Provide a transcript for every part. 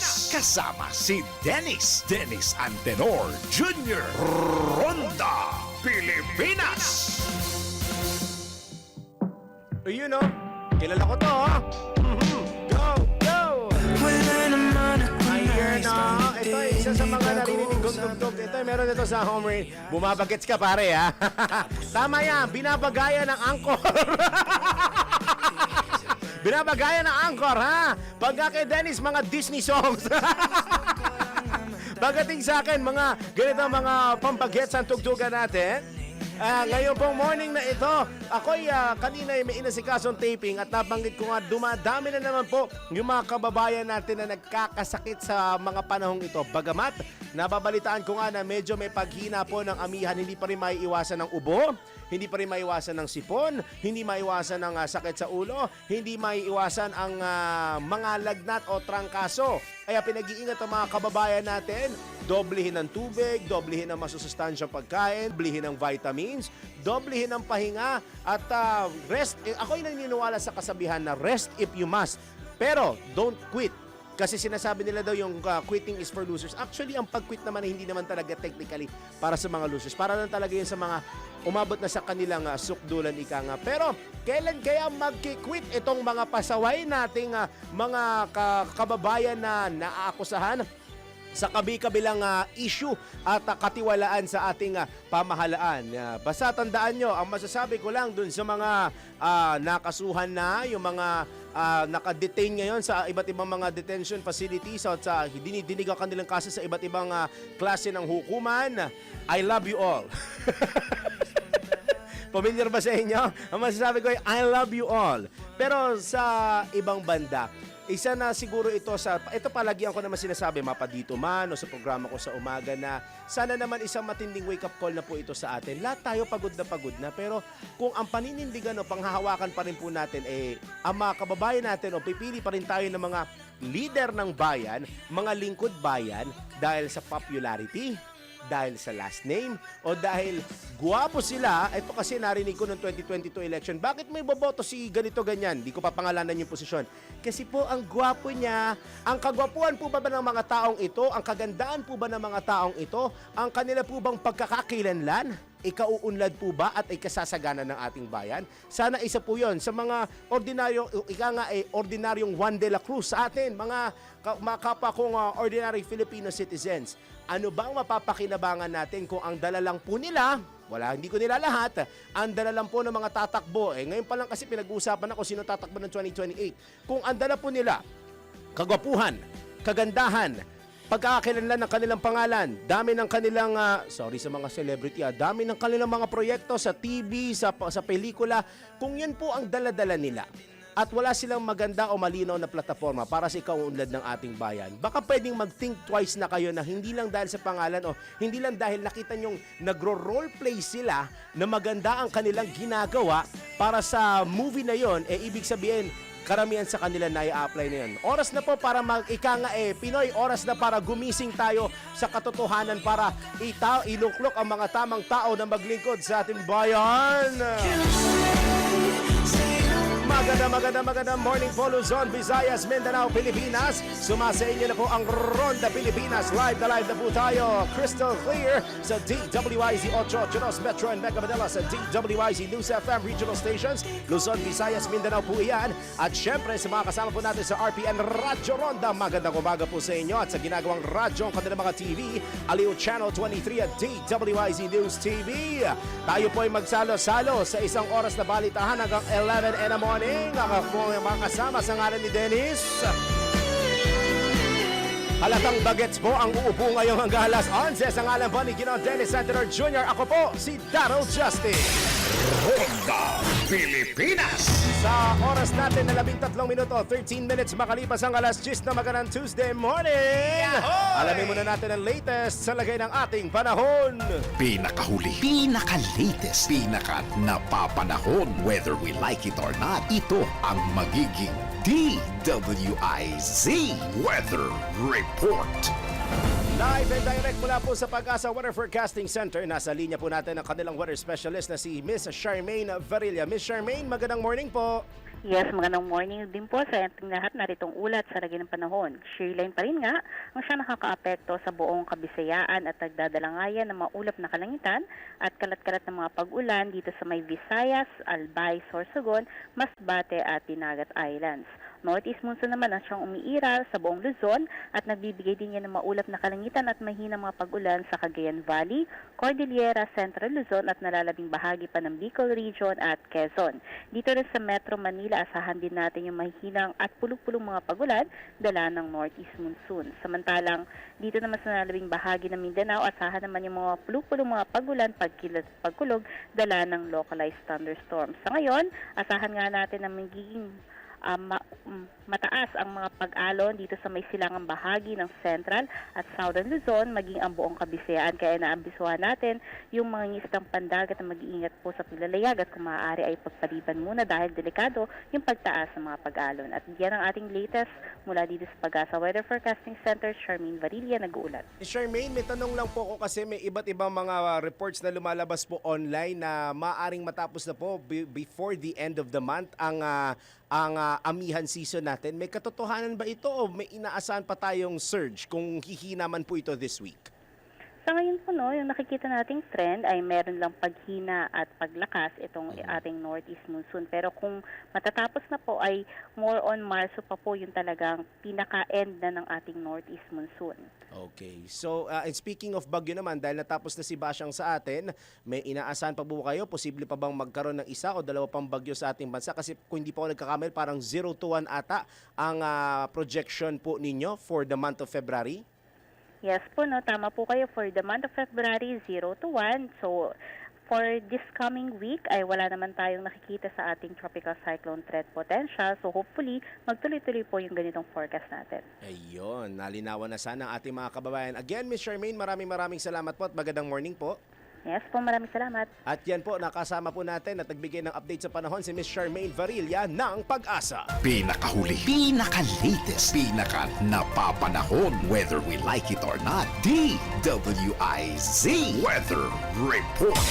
Kasama si Dennis Antenor Jr. Ronda Pilipinas. Ayun o, kilala ko to ha. Go, go! Ayan na, ito ay isa sa mga narinig kong tugtog. Ito ay meron ito sa home range. Bumabagets ka pare ha. Tama yan, binabagaya ng angkor. Binabagaya ng angkor ha. Pagka kay Dennis, mga Disney songs. Pagdating sa akin, mga ganito mga pambagets ang tugtugan natin. Ngayon pong morning na ito, ako'y kanina may inasikasong taping at nabanggit ko nga dumadami na naman po yung mga kababayan natin na nagkakasakit sa mga panahong ito. Bagamat, nababalitaan ko nga na medyo may paghina po ng amihan, hindi pa rin maiiwasan ng ubo, hindi pa rin maiwasan ng sipon, hindi maiwasan ng sakit sa ulo, hindi maiiwasan ang mga lagnat o trangkaso. Kaya pinag-iingat ang mga kababayan natin, doblehin ng tubig, doblehin ng masusustansyang pagkain, doblehin ng vitamins, doblehin ng pahinga, at rest. Ako'y naniniwala sa kasabihan na rest if you must, pero don't quit. Kasi sinasabi nila daw yung quitting is for losers. Actually, ang pag-quit naman ay hindi naman talaga technically para sa mga losers. Para lang talaga yun sa mga umabot na sa kanilang sukdulan, ika nga. Pero kailan kaya mag-quit itong mga pasaway nating mga kababayan na naaakusahan sa kabi-kabilang issue at katiwalaan sa ating pamahalaan? Basta tandaan nyo, ang masasabi ko lang dun sa mga nakasuhan na, yung mga nakadetain ngayon sa iba't ibang mga detention facilities at sa dinidinig ang kanilang kaso sa iba't ibang klase ng hukuman, I love you all. Pamilyar ba sa inyo? Ang masasabi ko ay I love you all. Pero sa ibang banda, isa na siguro ito palagian ko naman sinasabi, mapa dito man o sa programa ko sa umaga, na sana naman isang matinding wake-up call na po ito sa atin. Lahat tayo pagod na, pero kung ang paninindigan o panghahawakan pa rin po natin, ang mga kababayan natin o pipili pa rin tayo ng mga leader ng bayan, mga lingkod bayan, dahil sa popularity, dahil sa last name, o dahil guwapo sila. Ito kasi narinig ko noong 2022 election, bakit may boboto si ganito ganyan? Di ko pa pangalanan yung posisyon. Kasi po ang guwapo niya. Ang kagwapuan po ba ng mga taong ito? Ang kagandaan po ba ng mga taong ito? Ang kanila po bang pagkakakilanlan? Ikauunlad po ba at ikasasagana ng ating bayan? Sana isa po yon sa mga ordinaryong Juan de la Cruz sa atin, mga kapwa kong ordinary Filipino citizens. Ano bang mapapakinabangan natin kung ang dala lang po nila, hindi ko nila lahat, ang dala lang po ng mga tatakbo. Ngayon pa lang kasi pinag-uusapan na kung sino tatakbo ng 2028. Kung ang dala po nila, kagwapuhan, kagandahan, pagkakakilanlan ng kanilang pangalan, dami ng kanilang, sorry sa mga celebrity, dami ng kanilang mga proyekto sa TV, sa pelikula, kung yun po ang dala-dala nila, at wala silang maganda o malinaw na plataforma para sa ikaunlad ng ating bayan, baka pwedeng mag-think twice na kayo na hindi lang dahil sa pangalan o hindi lang dahil nakita nyong nagro-roleplay sila na maganda ang kanilang ginagawa para sa movie na yon, ibig sabihin, karamihan sa kanila na i-apply na yun. Oras na po para Pinoy, oras na para gumising tayo sa katotohanan para iluklok ang mga tamang tao na maglingkod sa ating bayan. Magandang morning po, Luzon, Visayas, Mindanao, Pilipinas. Sumasa inyo na po ang Ronda Pilipinas. Live na po tayo. Crystal clear sa DWIZ 882 Metro and Mega Manila, sa DWIZ News FM Regional Stations. Luzon, Visayas, Mindanao po iyan. At syempre sa mga kasama po natin sa RPN Radyo Ronda, magandang umaga po sa inyo. At sa ginagawang radyo ang kanilang mga TV, Aliw Channel 23 at DWIZ News TV. Tayo po ay magsalo-salo sa isang oras na balitahan hanggang 11 in the morning. Ako mga kasama sa ngalan ni Dennis. Halatang bagets po ang uupo ngayong hanggang alas 11 sa ngalan po ni Ginoong Dennis Antenor Jr. Ako po si Daryl Justin. Ronda Pilipinas. Sa oras natin na 13 minuto, 13 minutes makalipas ang alas 10 na magandang Tuesday morning. Alamin muna natin ang latest sa lagay ng ating panahon. Pinakahuli, pinaka-latest, pinaka-napapanahon. Whether we like it or not, ito ang magiging DWIZ Weather Report. Live and direct mula po sa Pag-asa Weather Forecasting Center. Nasa linya po natin ang kanilang weather specialist na si Miss Charmaine Varilla. Miss Charmaine, magandang morning po. Yes, magandang morning din po sa ating lahat. Naritong ulat sa lagi ng panahon. Shearline pa rin nga ang siya nakakaapekto sa buong Kabisayaan at nagdadalangayan ng maulap na kalangitan at kalat-kalat ng mga pag-ulan dito sa may Visayas, Albay, Sorsogon, Masbate at Dinagat Islands. Northeast monsoon naman ang siyang umiiral sa buong Luzon at nagbibigay din yan ng maulap na kalangitan at mahinang mga pag-ulan sa Cagayan Valley, Cordillera, Central Luzon at nalalabing bahagi pa ng Bicol Region at Quezon. Dito rin sa Metro Manila, asahan din natin yung mahinang at pulong-pulong mga pag-ulan dala ng Northeast monsoon. Samantalang dito naman sa nalalabing bahagi ng Mindanao, asahan naman yung mga pulong-pulong mga pag-ulan, pagkilos, pagkulog dala ng localized thunderstorms. Sa ngayon, asahan nga natin na magiging mataas ang mga pag-alon dito sa may silangang bahagi ng Central at Southern Luzon, maging ang buong Kabisayaan. Kaya naambisuhan natin yung mga ngisdang pandagat na mag-iingat po sa paglalayag at kung maaari ay pagpaliban muna dahil delikado yung pagtaas ng mga pag-alon. At yan ang ating latest mula dito sa Pag-asa Weather Forecasting Center. Charmaine Varilla, nag-uulat. Charmaine, may tanong lang po ko kasi may iba't ibang mga reports na lumalabas po online na maaring matapos na po before the end of the month ang amihan season natin. May katotohanan ba ito o may inaasahan pa tayong surge kung hihina man po ito this week? Sa ngayon po, yung nakikita nating trend ay meron lang paghina at paglakas itong ating Northeast monsoon. Pero kung matatapos na po ay more on Marso pa po yung talagang pinaka-end na ng ating Northeast monsoon. Okay. So, and speaking of bagyo naman, dahil natapos na si Basyang sa atin, may inaasahan pa po kayo? Posible pa bang magkaroon ng isa o dalawa pang bagyo sa ating bansa? Kasi kung hindi pa ako nagkakamali, parang 0 to 1 ata ang projection po ninyo for the month of February? Yes po, tama po kayo. For the month of February, 0 to 1. So, for this coming week ay wala naman tayong nakikita sa ating tropical cyclone threat potential. So, hopefully, magtuloy-tuloy po yung ganitong forecast natin. Ayun, nalinawan na sana ang ating mga kababayan. Again, Ms. Charmaine, maraming salamat po at magandang morning po. Yes po, maraming salamat. At yan po, nakasama po natin at nagbigay ng update sa panahon si Ms. Charmaine Varilla ng Pag-asa. Pinakahuli, pinaka-latest, pinaka-napapanahon, whether we like it or not, DWIZ Weather Report.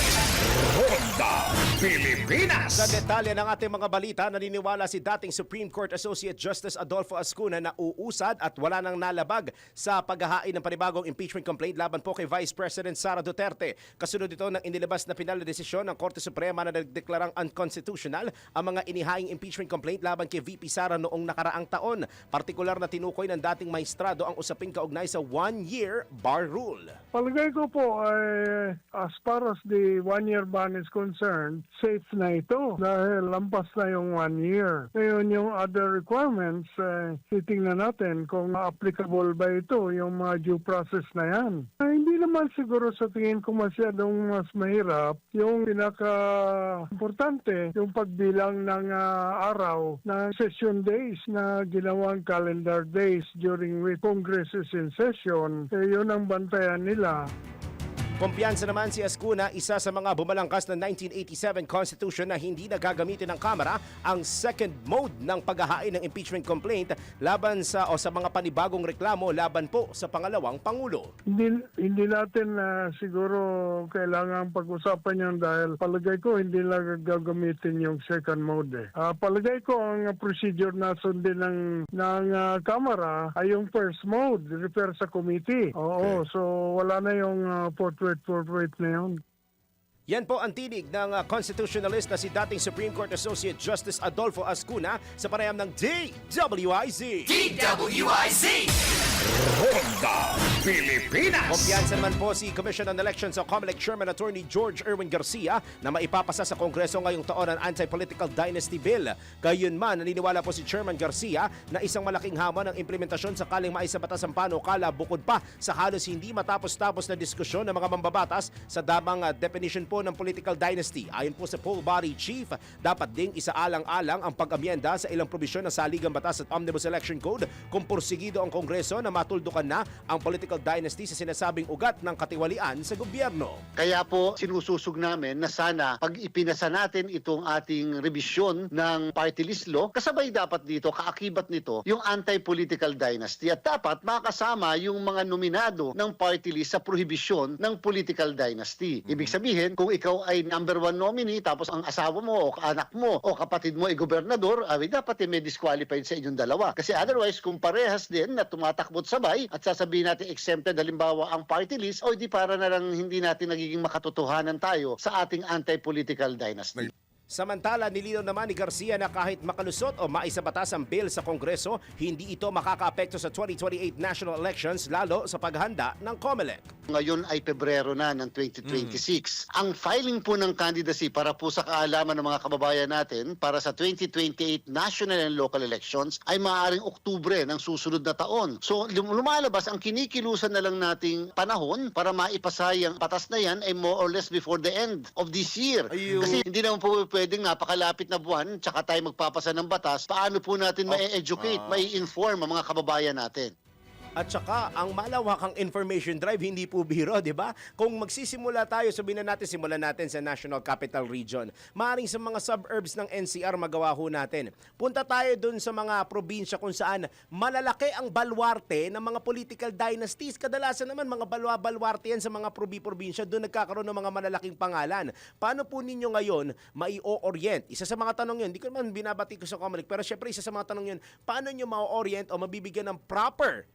Ronda Pilipinas. Sa detalye ng ating mga balita, naniniwala si dating Supreme Court Associate Justice Adolfo Ascuna na uusad at wala nang nalabag sa paghahain ng panibagong impeachment complaint laban po kay Vice President Sara Duterte. Kasunod ito ng inilabas na pinal na desisyon ng Korte Suprema na nagdeklarang unconstitutional ang mga inihaing impeachment complaint laban kay VP Sara noong nakaraang taon. Partikular na tinukoy ng dating maestrado ang usaping kaugnay sa one-year bar rule. Palagay ko po ay as far as the one-year ban is concerned, safe na ito dahil lampas na yung 1 year. Ngayon yung other requirements, titingnan natin kung applicable ba ito, yung mga due process na yan. Hindi naman siguro sa tingin ko masyadong mas mahirap. Yung pinaka-importante, yung pagbilang ng araw ng session days na ginawang calendar days during which Congress is in session. Yun ang bantayan nila. Kumpiyansa naman si Ascuna, isa sa mga bumalangkas ng 1987 Constitution na hindi na gagamitin ng Kamara ang second mode ng paghahain ng impeachment complaint laban sa mga panibagong reklamo laban po sa pangalawang Pangulo. Hindi natin siguro kailangan pag-usapan yan dahil palagay ko hindi lang gagamitin yung second mode. Palagay ko ang procedure na sundin ng Kamara ay yung first mode, refer sa committee. Oo, so wala na yung portrait na yun. Yan po ang tinig ng constitutionalist na si dating Supreme Court Associate Justice Adolfo Ascuna sa panayam ng DWIZ. DWIZ Ronda Pilipinas. Kumpiyansa naman po si Commission on Elections o COMELEC Chairman Attorney George Erwin Garcia na maipapasa sa Kongreso ngayong taon ang Anti-Political Dynasty Bill. Gayunman, naniniwala po si Chairman Garcia na isang malaking hamon ang implementasyon sakaling maisabatas ang panukala bukod pa sa halos hindi matapos-tapos na diskusyon ng mga mambabatas sa damang definition po ng political dynasty. Ayon po sa poll body chief, dapat ding isaalang-alang ang pag-amyenda sa ilang probisyon ng saligang batas at Omnibus Election Code kung porsigido ang Kongreso na na matuldukan na ang political dynasty sa sinasabing ugat ng katiwalian sa gobyerno. Kaya po sinususog namin na sana pag ipinasa natin itong ating revisyon ng party list law, kasabay dapat dito, kaakibat nito, yung anti-political dynasty at dapat makasama yung mga nominado ng party list sa prohibisyon ng political dynasty. Ibig sabihin, kung ikaw ay number 1 nominee tapos ang asawa mo o anak mo o kapatid mo ay gobernador, dapat may disqualified sa inyong dalawa. Kasi otherwise, kung parehas din na tumatakbot sabay at sasabihin natin exempted halimbawa ang party list, o di para na lang hindi natin nagiging makatotohanan tayo sa ating anti-political dynasty. Samantala, nilinaw naman ni Garcia na kahit makalusot o maisabatas ang bill sa Kongreso, hindi ito makakaapekto sa 2028 national elections lalo sa paghanda ng COMELEC. Ngayon ay Pebrero na ng 2026. Ang filing po ng candidacy para po sa kaalaman ng mga kababayan natin para sa 2028 national and local elections ay maaaring Oktubre ng susunod na taon. So lumalabas ang kinikilusan na lang nating panahon para maipasay ang batas na yan ay more or less before the end of this year. Ayun. Kasi hindi naman po pwedeng napakalapit na buwan tsaka tayo magpapasa ng batas. Paano po natin ma-educate, ma-inform ang mga kababayan natin? At saka, ang malawakang information drive, hindi po biro, di ba? Kung magsisimula tayo, sabihin na natin, simulan natin sa National Capital Region. Maaring sa mga suburbs ng NCR, magawa ho natin. Punta tayo dun sa mga probinsya kung saan malalaki ang balwarte ng mga political dynasties. Kadalasan naman, mga balwarte yan sa mga probinsya, doon nagkakaroon ng mga malalaking pangalan. Paano po ninyo ngayon mai-orient? Isa sa mga tanong yun, hindi ko naman binabati ko sa COMELEC, pero syempre isa sa mga tanong yun, paano nyo ma-orient o mabibigyan ng proper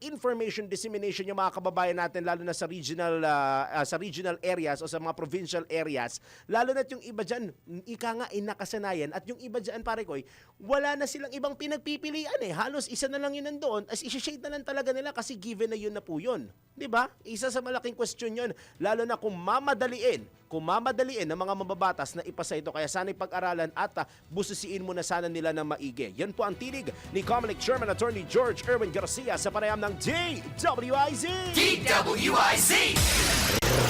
information dissemination yung mga kababayan natin lalo na sa regional areas o sa mga provincial areas, lalo na yung iba dyan, ika nga nakasanayan at yung iba dyan, pare koy, wala na silang ibang pinagpipilian halos isa na lang yun nandoon, as isi-shade na lang talaga nila kasi given na yun na po yun. Diba? Isa sa malaking question yun, lalo na kung mamadaliin ng mga mababatas na ipasa ito, kaya sana'y pag-aralan at busisiin mo na sana nila ng maigi. Yan po ang tinig ni COMELEC Chairman Attorney George Erwin Garcia sa panayam ng DWIZ! DWIZ!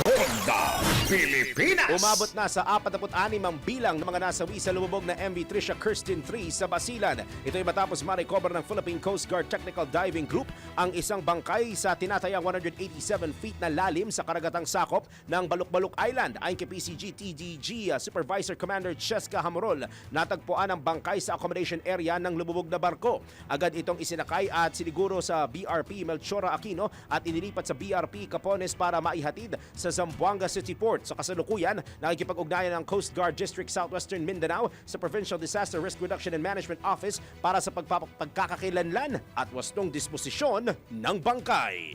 Honda, Pilipinas! Umabot na sa 46 ang bilang ng mga nasawi sa lumubog na MV Tricia Kirsten 3 sa Basilan. Ito ay matapos ma-recover ng Philippine Coast Guard Technical Diving Group ang isang bangkay sa tinatayang 187 feet na lalim sa karagatang sakop ng Baluk-Baluk Island. Ayon kay PCG TDG Supervisor Commander Cheska Hamorol, natagpuan ang bangkay sa accommodation area ng lumubog na barko. Agad itong isinakay at siniguro sa BRP Melchora Aquino at inilipat sa BRP Capones para maihatid sa Zamboanga City Port. Sa kasalukuyan, nakikipag-ugnayan ng Coast Guard District Southwestern Mindanao sa Provincial Disaster Risk Reduction and Management Office para sa pagkakakilanlan at wastong disposisyon ng bangkay.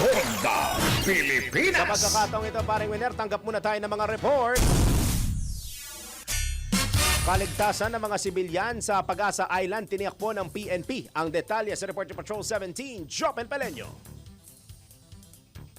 Honda, Pilipinas! Sa pagkakataong ito, paring Winer, tanggap muna tayo ng mga report. Kaligtasan ng mga sibilyan sa Pag-asa Island, tiniyak po ng PNP. Ang detalye sa Reporter Patrol 17, Jopel Pelenyo.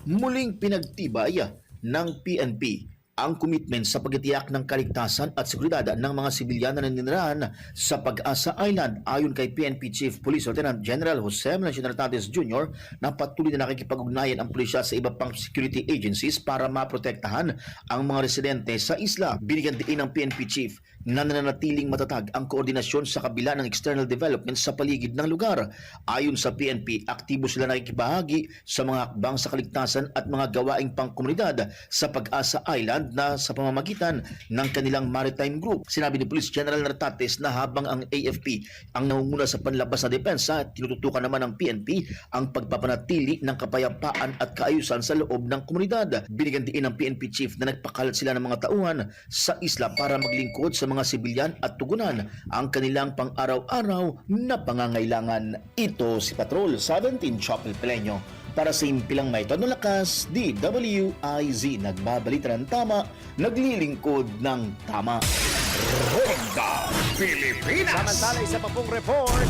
Muling pinagtibay ng PNP ang commitment sa pagtitiyak ng kaligtasan at seguridad ng mga sibilyan na naninirahan sa Pag-asa Island. Ayon kay PNP Chief Police Lieutenant General Jose Melencio Nartates Jr. na patuloy na nakikipag-ugnayan ang pulisya sa iba pang security agencies para maprotektahan ang mga residente sa isla. Binigyan din ng PNP Chief na nananatiling matatag ang koordinasyon sa kabila ng external development sa paligid ng lugar. Ayon sa PNP, aktibo sila nakikibahagi sa mga hakbang sa kaligtasan at mga gawaing pangkomunidad sa Pag-asa Island na sa pamamagitan ng kanilang maritime group. Sinabi ni Police General Nartates na habang ang AFP ang nangunguna sa panlabas na depensa, tinututukan naman ng PNP ang pagpapanatili ng kapayapaan at kaayusan sa loob ng komunidad. Binigyan din ng PNP Chief na nagpakalat sila ng mga tauhan sa isla para maglingkod sa mga sibilyan at tugunan ang kanilang pang-araw-araw na pangangailangan. Ito si Patrol 17 Chopel Pelenyo. Para sa impilang may tono lakas, DWIZ nagbabalita ng tama, naglilingkod ng tama. Honda, Pilipinas! Samantala, isa pa pong report.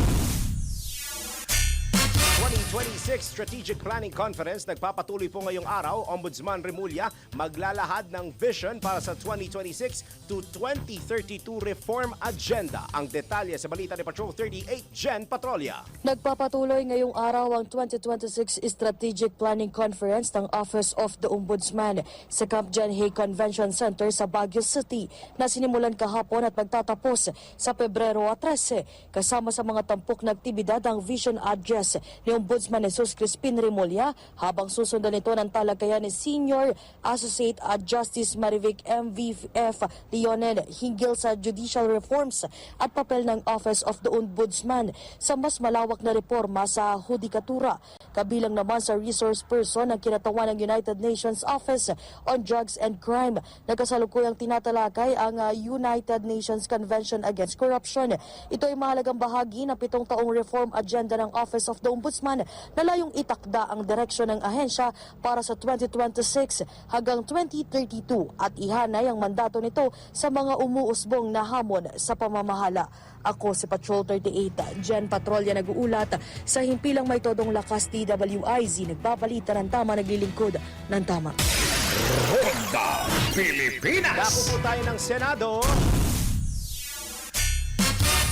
2026 Strategic Planning Conference nagpapatuloy po ngayong araw. Ombudsman Remulla maglalahad ng vision para sa 2026 to 2032 reform agenda. Ang detalye sa balita ni Patrol 38 Jen Patrolya. Nagpapatuloy ngayong araw ang 2026 Strategic Planning Conference ng Office of the Ombudsman sa Camp John Hay Convention Center sa Baguio City na sinimulan kahapon at magtatapos sa Pebrero 13 kasama sa mga tampok na aktibidad ang vision address ni Ombudsman Jesus Crispin Remulla habang susundan nito ng talakayan ni Senior Associate Justice Marivic MVF Leonel hinggil sa judicial reforms at papel ng Office of the Ombudsman sa mas malawak na reforma sa hudikatura. Kabilang naman sa resource person ang kinatawan ng United Nations Office on Drugs and Crime na kasalukuyang tinatalakay ang United Nations Convention Against Corruption. Ito ay mahalagang bahagi ng 7 taong reform agenda ng Office of the Ombudsman na layong itakda ang direksyon ng ahensya para sa 2026 hanggang 2032 at ihanay ang mandato nito sa mga umuusbong na hamon sa pamamahala. Ako si Patrol 38, Jen Patrolya nag-uulat sa himpilang may todong lakas DWIZ, nagbabalita ng tama, naglilingkod ng tama. Ronda Pilipinas! Dako po tayo ng Senado.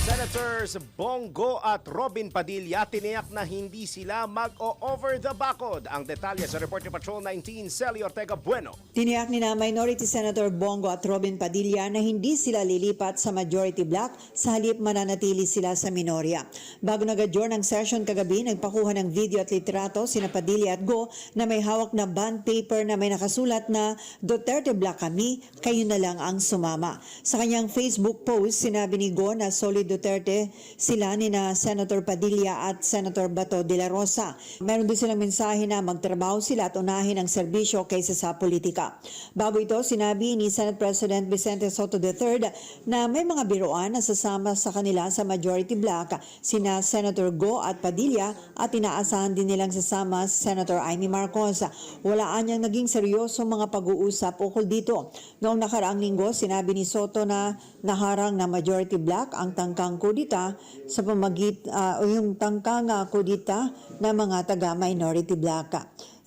Senators Bongo at Robin Padilla tiniyak na hindi sila mag-o-over the bakod. Ang detalye sa report ni Patrol 19, Celi Ortega Bueno. Tiniyak ni na Minority Senator Bongo at Robin Padilla na hindi sila lilipat sa majority block sa halip mananatili sila sa minorya. Bago nag-adjourn ang session kagabi, nagpakuha ng video at litrato sina Padilla at Go na may hawak na bond paper na may nakasulat na Duterte Block kami, kayo na lang ang sumama. Sa kanyang Facebook post, sinabi ni Go na solid Duterte sila ni na Senator Padilla at Senator Bato de la Rosa. Meron din silang mensahe na magtrabaho sila at unahin ang serbisyo kaysa sa politika. Bago ito, sinabi ni Senate President Vicente Soto III na may mga biroan na sasama sa kanila sa majority block sina Senator Go at Padilla at inaasahan din nilang sasama Senator Amy Marcos. Walaan niyang naging seryosong mga pag-uusap ukol dito. Noong nakaraang linggo, sinabi ni Soto na naharang na majority block ang tangkang kudita sa yung tangkang kudita ng mga taga-minority block.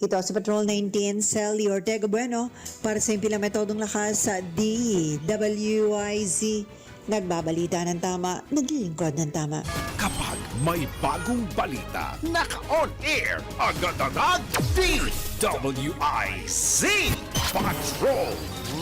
Ito si Patrol 19, Celi Ortega Bueno para sa impilang metodong lakas sa DWIZ. Nagbabalita ng tama, naglilingkod ng tama. Kapag may bagong balita, naka-on air, agad-agad, DWIZ Patrol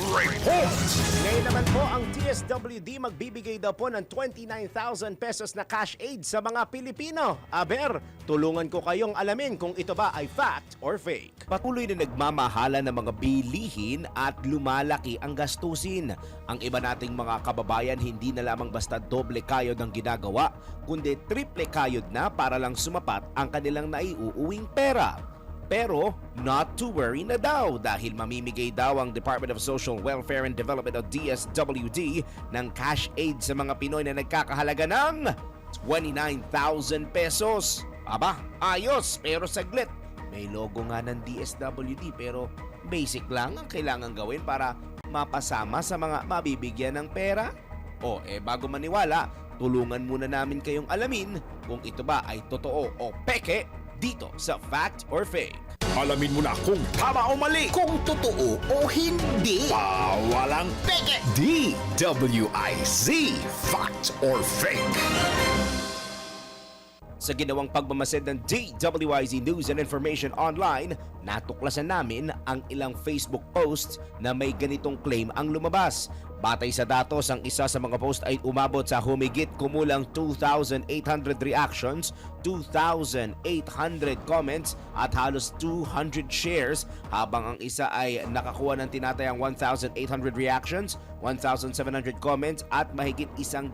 Report! Ngayon naman po, ang TSWD magbibigay daw po ng 29,000 pesos na cash aid sa mga Pilipino. Aber, tulungan ko kayong alamin kung ito ba ay fact or fake. Patuloy na nagmamahala ng mga bilihin at lumalaki ang gastusin. Ang iba nating mga kababayan hindi na lamang basta doble kayod ang ginagawa, kundi triple kayod na para lang sumapat ang kanilang naiuuwing pera. Pero not to worry na daw dahil mamimigay daw ang Department of Social Welfare and Development o DSWD ng cash aid sa mga Pinoy na nagkakahalaga ng 29,000 pesos. Aba, ayos, pero saglit. May logo nga ng DSWD pero basic lang ang kailangan gawin para mapasama sa mga mabibigyan ng pera. O bago maniwala, tulungan muna namin kayong alamin kung ito ba ay totoo o peke dito sa Fact or Fake. Alamin mo na kung tama o mali, kung totoo o hindi. Bawalang peke. DWIZ Fact or Fake. Sa ginawang pagmamasid ng DWIZ News and Information Online, natuklasan namin ang ilang Facebook posts na may ganitong claim ang lumabas. Batay sa datos, ang isa sa mga post ay umabot sa humigit kumulang 2,800 reactions, 2,800 comments at halos 200 shares, habang ang isa ay nakakuha ng tinatayang 1,800 reactions, 1,700 comments at mahigit 190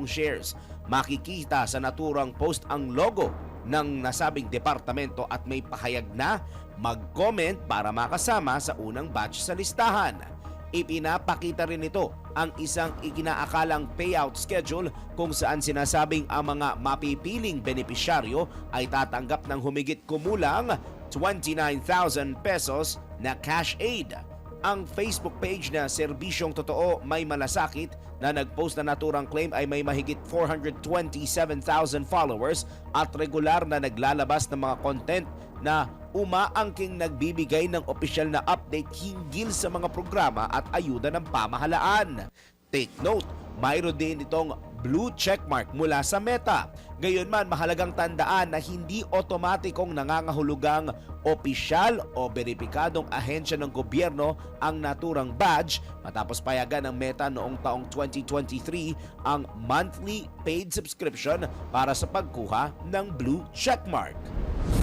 shares. Makikita sa naturang post ang logo ng nasabing departamento at may pahayag na mag-comment para makasama sa unang batch sa listahan. Ipinapakita rin ito ang isang ikinaakalang payout schedule kung saan sinasabing ang mga mapipiling benepisyaryo ay tatanggap ng humigit kumulang 29,000 pesos na cash aid. Ang Facebook page na Serbisyong Totoo May Malasakit na nagpost na naturang claim ay may mahigit 427,000 followers at regular na naglalabas ng mga content na umaangking nagbibigay ng opisyal na update hinggil sa mga programa at ayuda ng pamahalaan. Take note, mayroon din itong blue checkmark mula sa Meta. Gayunman, mahalagang tandaan na hindi otomatikong nangangahulugang opisyal o beripikadong ahensya ng gobyerno ang naturang badge matapos payagan ng Meta noong taong 2023 ang monthly paid subscription para sa pagkuha ng blue checkmark.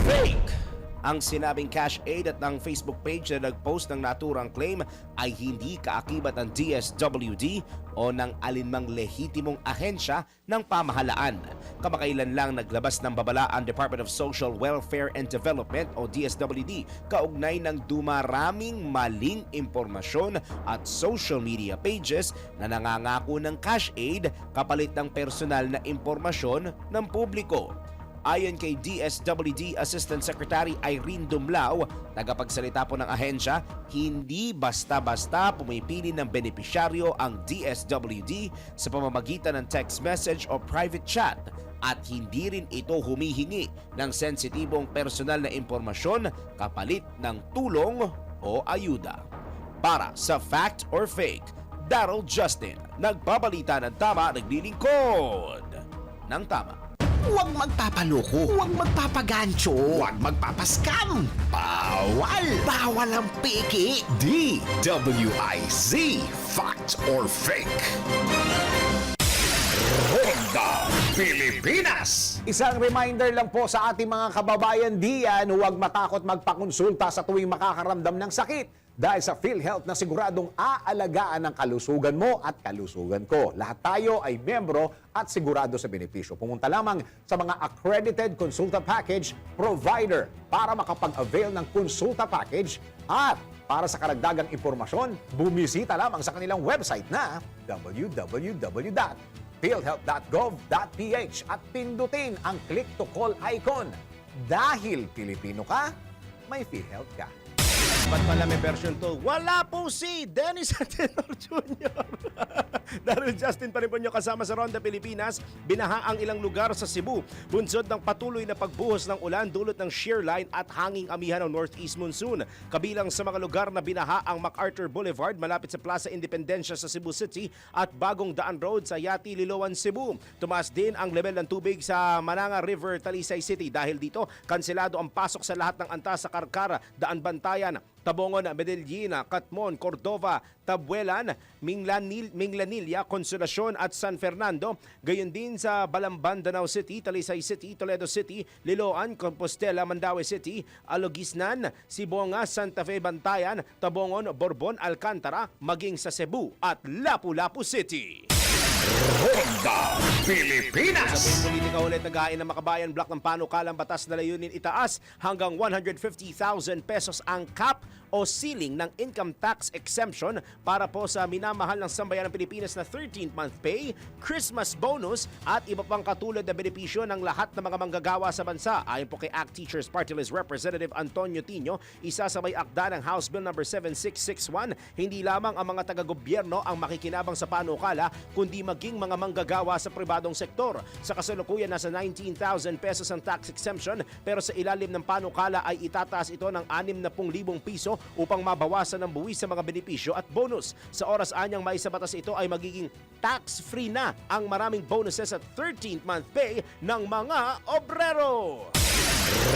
Fake! Ang sinabing cash aid at ng Facebook page na nagpost ng naturang claim ay hindi kaakibat ng DSWD o ng alinmang lehitimong ahensya ng pamahalaan. Kamakailan lang naglabas ng babala ang Department of Social Welfare and Development o DSWD kaugnay ng dumaraming maling impormasyon at social media pages na nangangako ng cash aid kapalit ng personal na impormasyon ng publiko. Ayon kay DSWD Assistant Secretary Irene Dumlao, tagapagsalita po ng ahensya, hindi basta-basta pumipili ng benepisyaryo ang DSWD sa pamamagitan ng text message o private chat at hindi rin ito humihingi ng sensitibong personal na impormasyon kapalit ng tulong o ayuda. Para sa Fact or Fake, Daryl Justin, nagbabalita ng tama, naglilingkod ng tama. Huwag magpapaloko, huwag magpapagancho, huwag magpapaskam. Bawal! Bawal ang peke. DWIZ, Fact or Fake. Ronda Pilipinas! Isang reminder lang po sa ating mga kababayan diyan, huwag matakot magpakonsulta sa tuwing makakaramdam ng sakit. Dahil sa PhilHealth na siguradong aalagaan ang kalusugan mo at kalusugan ko. Lahat tayo ay membro at sigurado sa benepisyo. Pumunta lamang sa mga accredited consulta package provider para makapag-avail ng consulta package at para sa karagdagang impormasyon, bumisita lamang sa kanilang website na www.philhealth.gov.ph at pindutin ang click to call icon. Dahil Pilipino ka, may PhilHealth ka. Ba't pala may version 2? Wala po si Dennis Antenor Jr. Daryl Justin pa rin po nyo kasama sa Ronda Pilipinas. Binaha ang ilang lugar sa Cebu. Bunsod ng patuloy na pagbuhos ng ulan dulot ng shear line at hanging amihan ng northeast monsoon. Kabilang sa mga lugar na binaha ang MacArthur Boulevard malapit sa Plaza Independencia sa Cebu City at Bagong Daan Road sa Yati, Liloan, Cebu. Tumaas din ang level ng tubig sa Mananga River, Talisay City. Dahil dito, kanselado ang pasok sa lahat ng antas sa Karkara, Daan Bantayan, Tabongon, Medellin, Katmon, Cordova, Tabuelan, Minglanilla, Consolacion at San Fernando. Gayon din sa Balamban, Danao City, Talisay City, Toledo City, Liloan, Compostela, Mandaue City, Alogisnan, Sibonga, Santa Fe, Bantayan, Tabongon, Borbon, Alcantara, maging sa Cebu at Lapu-Lapu City. Ronda Pilipinas! Sa politika ulit, naghain ng Makabayan Block ng panukalang batas na layunin itaas hanggang 150,000 pesos ang cap o ceiling ng income tax exemption para po sa minamahal ng sambayan ng Pilipinas na 13th month pay, Christmas bonus at iba pang katulad na benepisyo ng lahat ng mga manggagawa sa bansa. Ayon po kay ACT Teachers Party List Representative Antonio Tino, isa sa may akda ng House Bill No. 7661, hindi lamang ang mga taga-gobyerno ang makikinabang sa panukala, kundi maging mga manggagawa sa pribadong sektor. Sa kasalukuyan, nasa 19,000 pesos ang tax exemption, pero sa ilalim ng panukala ay itataas ito ng 60,000 piso upang mabawasan ng buwis sa mga benepisyo at bonus. Sa oras anyang maisabatas ito ay magiging tax-free na ang maraming bonuses at 13th month pay ng mga obrero.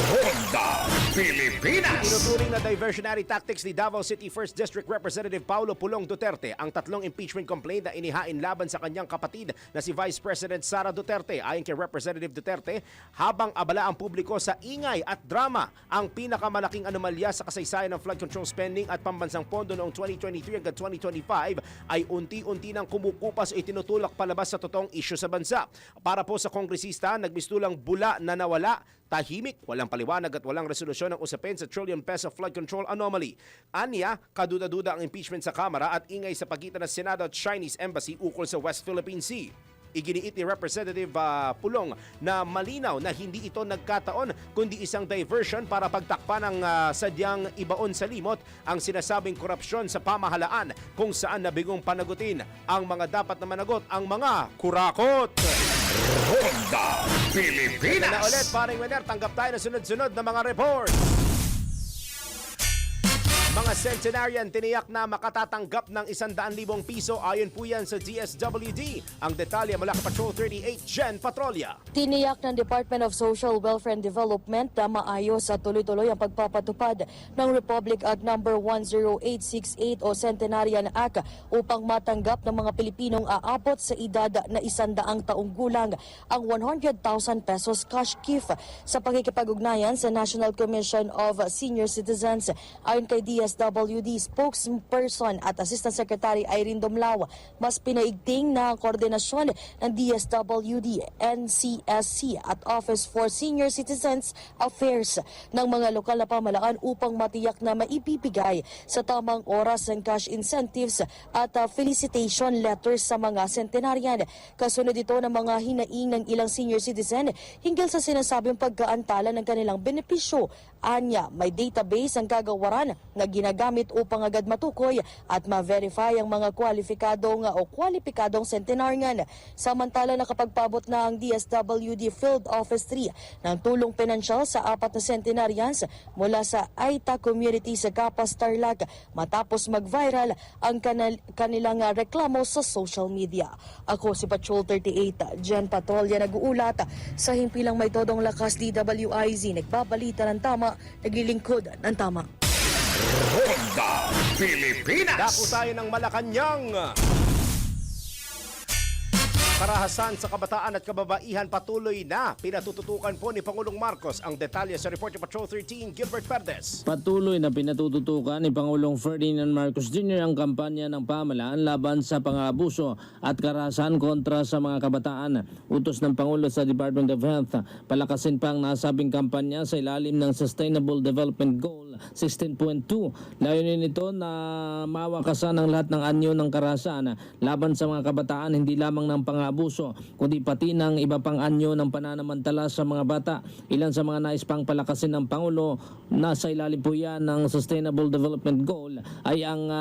Ronda Pilipinas! Tinuturing na diversionary tactics ni Davao City 1st District Representative Paulo Pulong Duterte ang tatlong impeachment complaint na inihain laban sa kanyang kapatid na si Vice President Sara Duterte. Ayon kay Representative Duterte, habang abala ang publiko sa ingay at drama, ang pinakamalaking anomalya sa kasaysayan ng flood control spending at pambansang pondo noong 2023 hanggang 2025 ay unti-unti nang kumukupas o itinutulak palabas sa totoong isyu sa bansa. Para po sa kongresista, nagmistulang bula na nawala, tahimik, walang paliwanag at walang resolusyon ng usapin sa trillion peso flood control anomaly. Anya, kaduda-duda ang impeachment sa Kamara at ingay sa pagitan ng Senado at Chinese Embassy ukol sa West Philippine Sea. Iginiit ni Representative Pulong na malinaw na hindi ito nagkataon kundi isang diversion para pagtakpan ng sadyang ibaon sa limot ang sinasabing korupsyon sa pamahalaan kung saan nabigong panagutin ang mga dapat na managot ang mga kurakot. Ronda Pilipinas. Na ulit, paring Wener, tanggap tayo na sunod-sunod na mga report. Mga centenarian tiniyak na makatatanggap ng 100,000 piso ayon po yan sa DSWD. Ang detalye mula kay Patrol 38, Jen Patrolya. Tiniyak ng Department of Social Welfare and Development na maayos at tuloy-tuloy ang pagpapatupad ng Republic Act No. 10868 o Centenarian Act upang matanggap ng mga Pilipinong aabot sa edad na 100 taong gulang ang 100,000 pesos cash gift sa pakikipag-ugnayan sa National Commission of Senior Citizens. Ayon kay DSWD spokesperson at Assistant Secretary Irene Domlao, mas pinaigting na koordinasyon ng DSWD, NCSC at Office for Senior Citizens Affairs ng mga lokal na pamahalaan upang matiyak na maibibigay sa tamang oras ang cash incentives at felicitation letters sa mga centenarian. Kasunod ito ng mga hinaing ng ilang senior citizen hinggil sa sinasabing pagkaantala ng kanilang benepisyo. Anya, may database ang kagawaran na ginagamit upang agad matukoy at ma-verify ang mga kwalipikadong centenarian. Samantala, nakapagpabot na ang DSWD Field Office 3 ng tulong pinansyal sa 4 na centenarians mula sa Aita community sa Kapas, Tarlac matapos mag-viral ang kanilang reklamo sa social media. Ako si Patrol 38, Jen Patrolya, nag-uulat sa himpilang may todong lakas DWIZ, nagbabalita ng tama, naglilingkod ng tama. Ronda Pilipinas. Dako tayo ng Malacanang. Karahasan sa kabataan at kababaihan patuloy na pinatututukan po ni Pangulong Marcos. Ang detalye sa report ni Patrol 13, Gilbert Perdes. Patuloy na pinatututukan ni Pangulong Ferdinand Marcos Jr. ang kampanya ng pamahalaan laban sa pang-aabuso at karahasan kontra sa mga kabataan. Utos ng Pangulo sa Department of Health, palakasin pa ang nasabing kampanya sa ilalim ng Sustainable Development Goal 16.2. Layunin nito na mawakasan ang lahat ng anyo ng karahasan laban sa mga kabataan, hindi lamang ng pang-aabuso kundi pati ng iba pang anyo ng pananamantala sa mga bata. Ilan sa mga nais pang palakasin ng Pangulo na sa ilalim po yan ng Sustainable Development Goal ay ang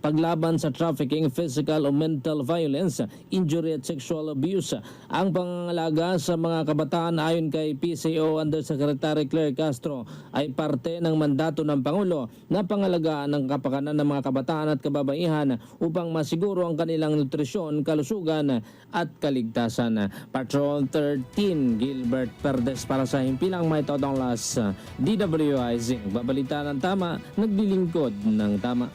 paglaban sa trafficking, physical o mental violence, injury at sexual abuse. Ang pangangalaga sa mga kabataan ayon kay PCO Undersecretary Claire Castro ay parte ng mandato ng Pangulo na pangalagaan ng kapakanan ng mga kabataan at kababaihan upang masiguro ang kanilang nutrisyon, kalusugan at kaligtasan. Patrol 13, Gilbert Perdes para sa himpilang may todong las DWIZ. Babalita ng tama, naglilingkod ng tama.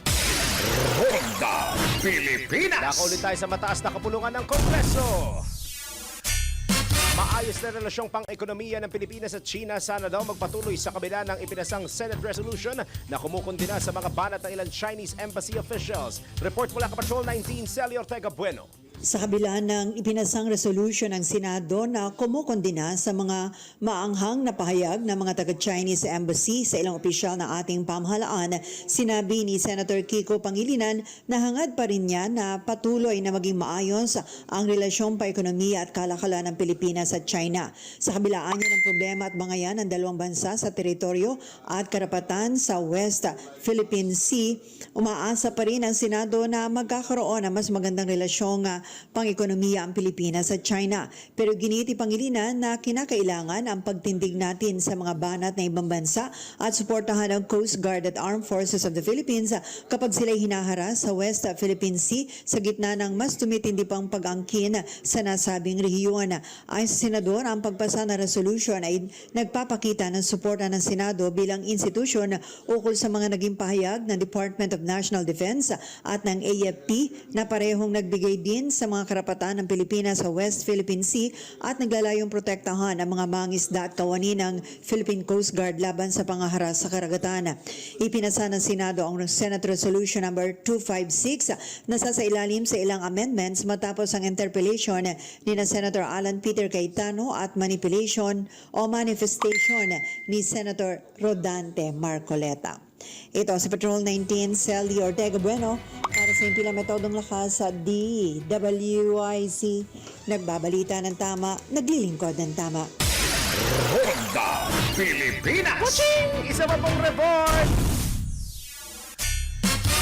Ronda Pilipinas. Dako ulit tayo sa mataas na kapulungan ng Kongreso. Maayos na relasyong pang-ekonomiya ng Pilipinas at China sana daw magpatuloy sa kabila ng ipinasang Senate resolution na kumukundina sa mga banat ng ilang Chinese embassy officials. Report mula kay Patrol 19, Celi Ortega Bueno. Sa kabila ng ipinasang resolution ng Senado na kumukondina sa mga maanghang na pahayag ng mga taga-Chinese embassy sa ilang opisyal na ating pamahalaan, sinabi ni Senator Kiko Pangilinan na hangad pa rin niya na patuloy na maging maayos ang relasyong pa-ekonomiya at kalakalan ng Pilipinas at China. Sa kabilaan niya ng problema at bangayan ng dalawang bansa sa teritoryo at karapatan sa West Philippine Sea, umaasa pa rin ang Senado na magkakaroon ng mas magandang relasyong pang-ekonomiya ang Pilipinas at China. Pero giniti Pangilinan na kinakailangan ang pagtindig natin sa mga banat ng ibang bansa at suportahan ang Coast Guard at Armed Forces of the Philippines kapag sila'y hinaharas sa West Philippine Sea sa gitna ng mas tumitindi pang pag-angkin sa nasabing rehiyon. Ayon sa Senador, ang pagpasa ng resolution ay nagpapakita ng suporta ng Senado bilang institusyon ukol sa mga naging pahayag ng Department of National Defense at ng AFP na parehong nagbigay din sa mga karapatan ng Pilipinas sa West Philippine Sea at naglalayong protektahan ang mga mangisda at kawani ng Philippine Coast Guard laban sa pangaharas sa karagatan. Ipinasa ng Senado ang Senate Resolution No. 256 na sasailalim sa ilang amendments matapos ang interpellation ni na Senator Alan Peter Cayetano at manipulation o manifestation ni Senator Rodante Marcoleta. Ito sa Patrol 19, Sally Ortega Bueno para sa Impilang Metodong Lakas sa DWIC. Nagbabalita ng tama, naglilingkod ng tama. Ronda Pilipinas! Isa pa pong report!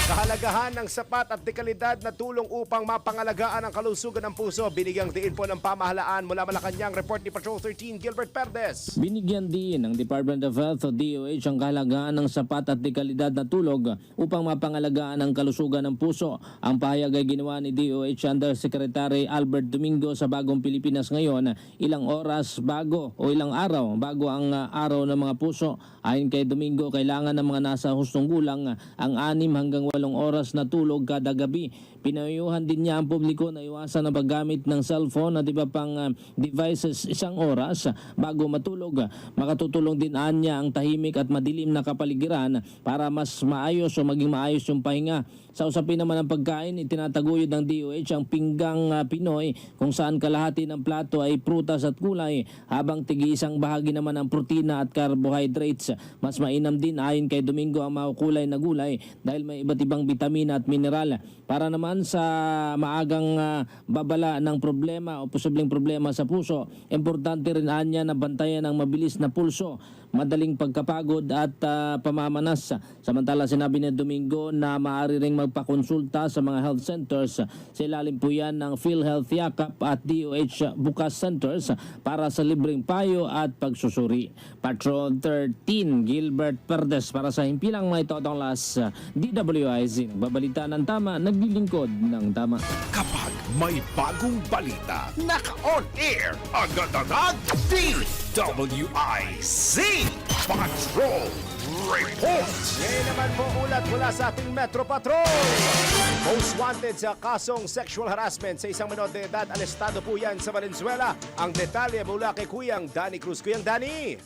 Kahalagahan ng sapat at dekalidad na tulong upang mapangalagaan ang kalusugan ng puso, binigyang diin po ng pamahalaan mula Malacanang. Report ni Patrol 13, Gilbert Perdes. Binigyan din ng Department of Health o DOH ang kahalagahan ng sapat at dekalidad na tulog upang mapangalagaan ang kalusugan ng puso. Ang pahayag ay ginawa ni DOH Undersecretary Albert Domingo sa Bagong Pilipinas ngayon, ilang oras bago o ilang araw bago ang araw ng mga puso. Ayon kay Domingo, kailangan ng mga nasa hustong gulang ang 6 hanggang 8 oras na tulog kada gabi. Pinayuhan din niya ang publiko na iwasan ang paggamit ng cellphone at iba pang devices 1 oras bago matulog. Makatutulong din niya ang tahimik at madilim na kapaligiran para mas maayos o maging maayos yung pahinga. Sa usapin naman ng pagkain, itinataguyod ng DOH ang pinggang Pinoy kung saan kalahati ng plato ay prutas at gulay habang tig-isang bahagi naman ang protina at carbohydrates. Mas mainam din ayon kay Domingo ang makukulay na gulay dahil may iba't ibang bitamina at mineral. Para naman sa maagang babala ng problema o posibleng problema sa puso, importante rin niya na bantayan ang mabilis na pulso, madaling pagkapagod at pamamanas. Samantala sinabi ni Domingo na maaari ring magpakonsulta sa mga health centers. Sa ilalim po yan ng PhilHealth Yakap at DOH Bukas Centers para sa libreng payo at pagsusuri. Patrol 13, Gilbert Perdes para sa Himpilang May Totonglas, DWIZ. Nagbabalita ng tama, naglilingkod ng tama. Kapag may bagong balita, naka-on air, agad-agad, DWIZ Patrol Report! Ngayon naman po ulat mula sa ating Metro Patrol. Most wanted sa kasong sexual harassment sa isang menor de edad, alestado po yan sa Valenzuela. Ang detalye mula kay Kuyang Danny Cruz. Kuyang Danny!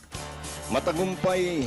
Matagumpay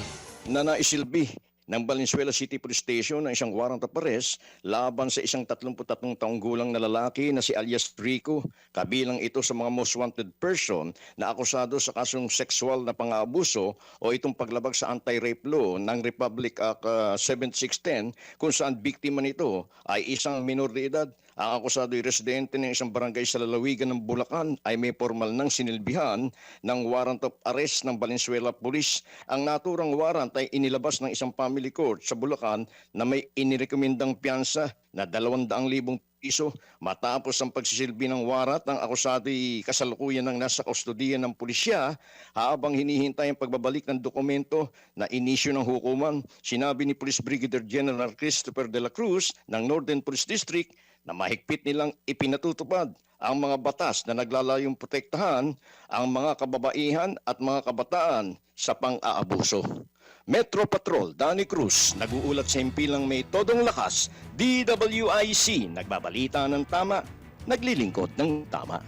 na naisilbi ng Valenzuela City Police Station ang isang warrant of arrest laban sa isang 33 taong gulang na lalaki na si alias Rico. Kabilang ito sa mga most wanted person na akusado sa kasong sexual na pang-aabuso o itong paglabag sa anti-rape law ng Republic Act 7610 kung saan biktima nito ay isang minor de edad. Ang akusado ay residente ng isang barangay sa lalawigan ng Bulacan ay may formal ng sinilbihan ng warrant of arrest ng Valenzuela Police. Ang naturang warrant ay inilabas ng isang family court sa Bulacan na may inirekomendang piyansa na 200,000 piso. Matapos ang pagsisilbi ng warrant, ang akusado ay kasalukuyan ng nasa kustodiya ng pulisya habang hinihintay ang pagbabalik ng dokumento na inisyu ng hukuman. Sinabi ni Police Brigadier General Christopher de la Cruz ng Northern Police District na mahigpit nilang ipinatutupad ang mga batas na naglalayong protektahan ang mga kababaihan at mga kabataan sa pang-aabuso. Metro Patrol, Danny Cruz, nag-uulat sa Himpilang May Todong Lakas, DWIC, nagbabalita ng tama, naglilingkod ng tama.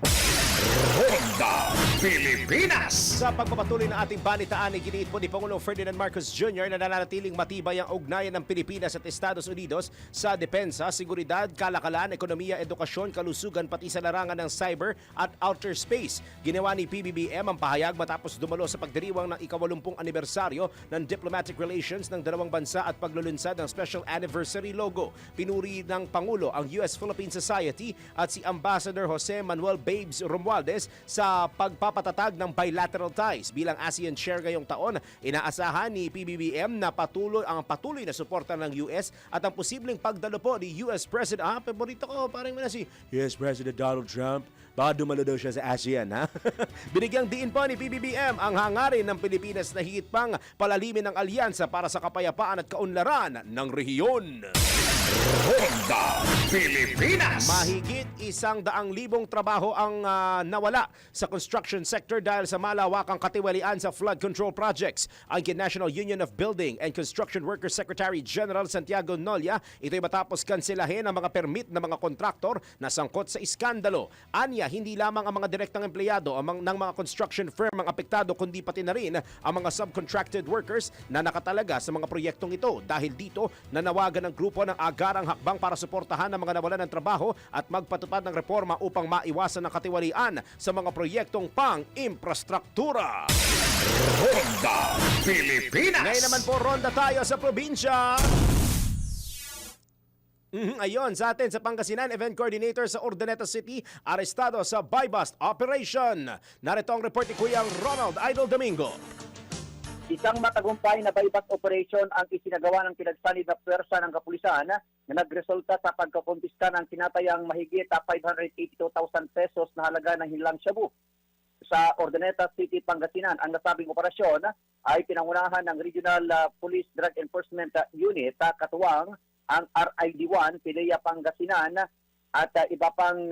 Ronda Pilipinas! Sa pagpapatuloy ng ating balitaan, iginiit po ni Pangulong Ferdinand Marcos Jr. na nananatiling matibay ang ugnayan ng Pilipinas at Estados Unidos sa depensa, seguridad, kalakalan, ekonomiya, edukasyon, kalusugan, pati sa larangan ng cyber at outer space. Ginawa ni PBBM ang pahayag matapos dumalo sa pagdiriwang ng ika-80 anibersaryo ng diplomatic relations ng dalawang bansa at paglulunsad ng special anniversary logo. Pinuri ng Pangulo ang US-Philippine Society at si Ambassador Jose Manuel Babes Romualdez sa pagpapatatag ng bilateral ties. Bilang ASEAN chair ngayong taon, inaasahan ni PBBM na patuloy na suporta ng US at ang posibleng pagdalo po ni US President, paborito ko, parang si US President Donald Trump. Baka dumalo daw siya sa ASEAN, ha? Binigyang diin po ni PBBM ang hangarin ng Pilipinas na higit pang palalimin ng alyansa para sa kapayapaan at kaunlaran ng rehiyon. Ronda Pilipinas! Mahigit 100,000 trabaho ang nawala sa construction sector dahil sa malawakang katiwalian sa flood control projects. Ang National Union of Building and Construction Workers Secretary General Santiago Nolia, ito'y matapos kanselahin ang mga permit ng mga kontraktor na sangkot sa iskandalo. Anya, hindi lamang ang mga direktang empleyado ng mga construction firm ang apektado kundi pati na rin ang mga subcontracted workers na nakatalaga sa mga proyektong ito. Dahil dito, nanawagan ng grupo ng Agarang hakbang para suportahan ang mga nawalan ng trabaho at magpatupad ng reforma upang maiwasan ang katiwalian sa mga proyektong pang-infrastruktura. Ronda Pilipinas. Ngayon naman po, ronda tayo sa probinsya. Ayon, sa atin sa Pangasinan, event coordinator sa Urdaneta City, arestado sa buy-bust operation. Narito ang report ni Kuyang Ronald Idol Domingo. Isang matagumpay na buy-bust operation ang isinagawa ng pinagsanib na pwersa ng kapulisan na nagresulta sa pagkakumpiska ng tinatayang mahigit 582,000 pesos na halaga ng hinlang shabu. Sa Urdaneta City, Pangasinan, ang nasabing operasyon ay pinangunahan ng Regional Police Drug Enforcement Unit katuwang ang RID-1, PIDEA Pangasinan at iba pang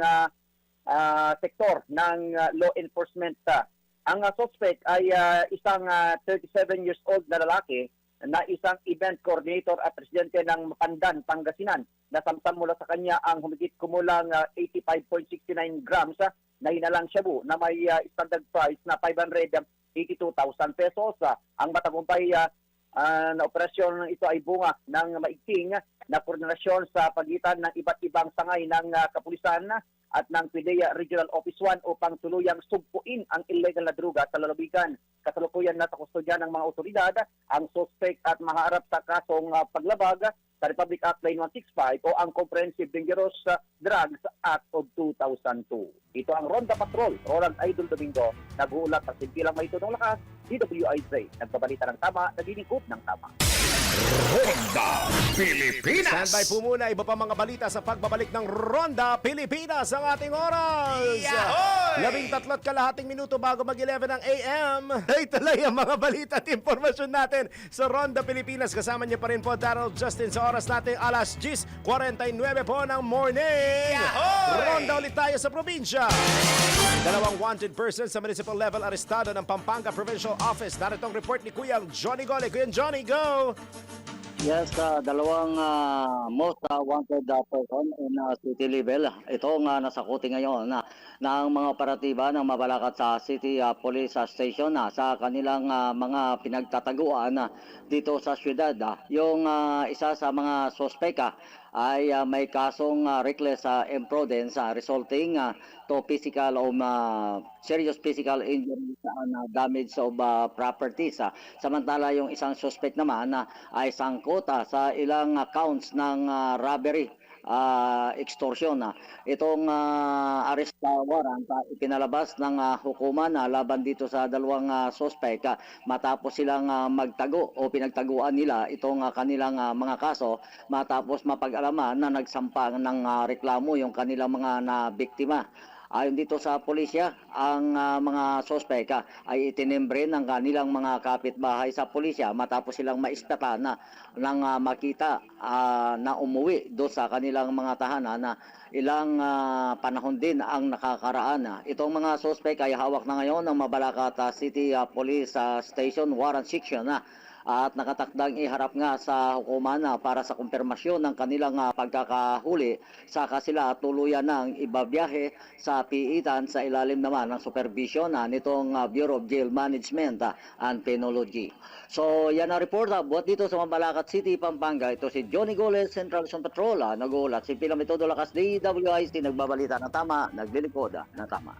sektor ng law enforcement. Ang suspect ay isang 37 years old na lalaki na isang event coordinator at presidente ng Mapandan, Pangasinan. Nasamsam mula sa kanya ang humigit kumulang 85.69 grams na hinalang shabu na may standard price na 582,000 pesos. Ang matagumpay na operasyon ito ay bunga ng maigting na koordinasyon sa pagitan ng iba't ibang sangay ng kapulisan at ng PIDEA Regional Office 1 upang tuluyang sugpuin ang illegal na droga sa lalawigan. Kasalukuyan na sa kustodya ng mga otoridad ang suspect at maharap sa kasong paglabag sa Republic Act 9165 o ang Comprehensive Dangerous Drugs Act of 2002. Ito ang Ronda Patrol, Roland Idol Domingo, nag-uulat sa simpilang may tunong lakas, DWIZ, nagbabalita ng tama, naglilingkod ng tama. Ronda Pilipinas. Standby po muna, iba pa mga balita sa pagbabalik ng Ronda Pilipinas ang ating oras. 13 minuto bago mag-11 ng AM. Ay talay ang mga balita at impormasyon natin sa Ronda Pilipinas. Kasama niyo pa rin po Darrell Justin sa oras natin alas 10:49 po ng morning. Ronda ulit tayo sa probinsya. Dalawang wanted persons sa municipal level arestado ng Pampanga Provincial Office. Narito ang report ni Kuyang Johnny Gole. Kuyang Johnny, go! Yes, dalawang most wanted person in city level. Ito nga nasakuti ngayon ng mga operatiba ng Mabalacat sa City Police Station sa kanilang mga pinagtataguan dito sa syudad. Yung isa sa mga sospek ay may kasong reckless imprudence resulting to physical o serious physical injury and damage of properties. Samantala yung isang suspect naman ay sangkot sa ilang counts ng robbery, extortion. Itong arrest warrant ipinalabas ng hukuman laban dito sa dalawang suspect matapos silang magtago o pinagtaguan nila itong kanilang mga kaso matapos mapag-alaman na nagsampa ng reklamo yung kanilang mga nabiktima. Ayon dito sa pulisya, ang mga sospek ay itinimbre ng kanilang mga kapitbahay sa pulisya matapos silang maispatan nang makita na umuwi do sa kanilang mga tahanan na ilang panahon din ang nakakaraan. Itong mga sospek ay hawak na ngayon ng Mabalacat City Police Station Warrant Section at nakatakdang iharap nga sa hukuman para sa kumpirmasyon ng kanilang pagkakahuli. Saka sila tuluyan ng ibabiyahe sa piitan sa ilalim naman ng supervision nitong Bureau of Jail Management and Penology. So yan ang report buhat dito sa Mabalacat City, Pampanga. Ito si Johnny Goles, Central Luzon Patrol. Nag-uulat si Pilamitodo Lakas, DWIZ, nagbabalita ng tama, naglilingkod ng tama.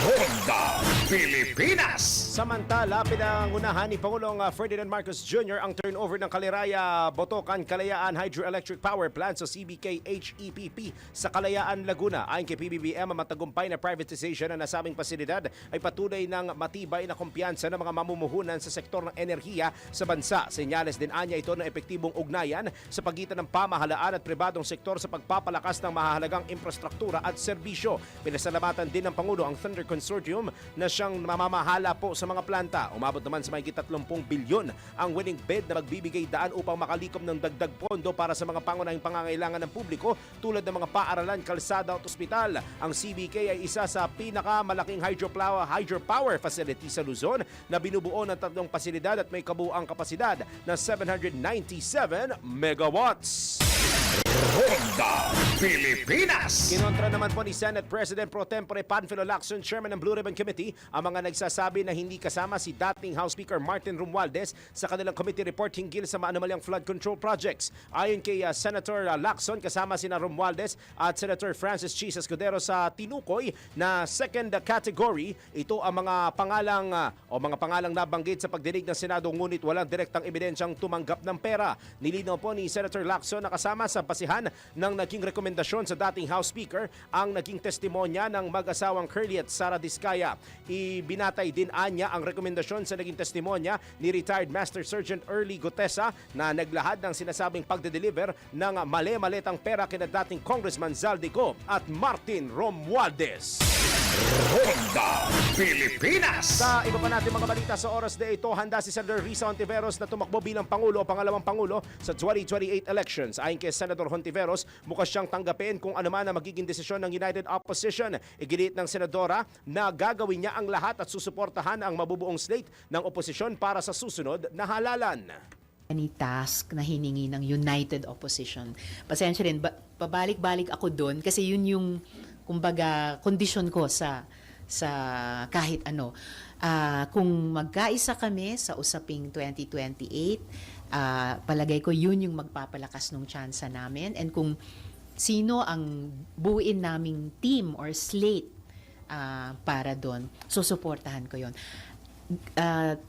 Ronda Pilipinas. Samantala, pinangunahan ni Pangulong Ferdinand Marcos Jr. ang turnover ng Kaliraya Botocan Kalayaan Hydroelectric Power Plant sa CBK HEPP sa Kalayaan, Laguna. Ayon kay PBBM, ang matagumpay na privatization ng nasabing pasilidad ay patuloy ng matibay na kumpiyansa ng mga mamumuhunan sa sektor ng enerhiya sa bansa. Senyales din anya ito ng epektibong ugnayan sa pagitan ng pamahalaan at pribadong sektor sa pagpapalakas ng mahahalagang infrastruktura at serbisyo. Pinasalamatan din ng Pangulo ang Thunder Consortium na siyang mamamahala po sa mga planta. Umabot naman sa mahigit 30 bilyon ang winning bid na magbibigay daan upang makalikom ng dagdag pondo para sa mga pangunahing pangangailangan ng publiko tulad ng mga paaralan, kalsada at ospital. Ang CBK ay isa sa pinakamalaking hydropower facility sa Luzon na binubuo ng 3 pasilidad at may kabuuang kapasidad na 797 megawatts. Ronda Pilipinas. Kinontra naman po ni Senate President Pro Tempore Panfilo Lacson, Chairman ng Blue Ribbon Committee, ang mga nagsasabi na hindi kasama si dating House Speaker Martin Romualdez sa kanilang committee report hinggil sa maanumalyang flood control projects. Ayon kay Senator Lacson, kasama sina Romualdez at Senator Francis Chis Escudero sa tinukoy na second category. Ito ang mga pangalang nabanggit sa pagdinig ng Senado ngunit walang direktang ebidensyang tumanggap ng pera. Nilinaw po ni Senator Lacson na kasama sa basihan ng naging rekomendasyon sa dating House Speaker ang naging testimonya ng mag-asawang Curly at Sara Diskaya. Ibinatay din anya ang rekomendasyon sa naging testimonya ni retired Master Sergeant Early Gutesa na naglahad ng sinasabing pagde-deliver ng mali-maletang pera kina dating Congressman Zaldico at Martin Romualdez. Ronda Pilipinas. Sa iba pa natin mga balita sa oras na ito, handa si Senator Risa Hontiveros na tumakbo bilang Pangulo o pangalawang Pangulo sa 2028 elections. Ayon kay Senator Hontiveros, bukas siyang tanggapin kung ano man ang magiging desisyon ng United Opposition. Iginit ng Senadora na gagawin niya ang lahat at susuportahan ang mabubuong slate ng oposisyon para sa susunod na halalan. Any task na hiningi ng United Opposition. Pasensya rin, pabalik-balik ako doon kasi yun yung kumbaga kondisyon ko sa kahit ano. Kung magkaisa kami sa usaping 2028, palagay ko yun yung magpapalakas ng tsansa namin. And kung sino ang buuin naming team or slate para doon, susuportahan ko yun.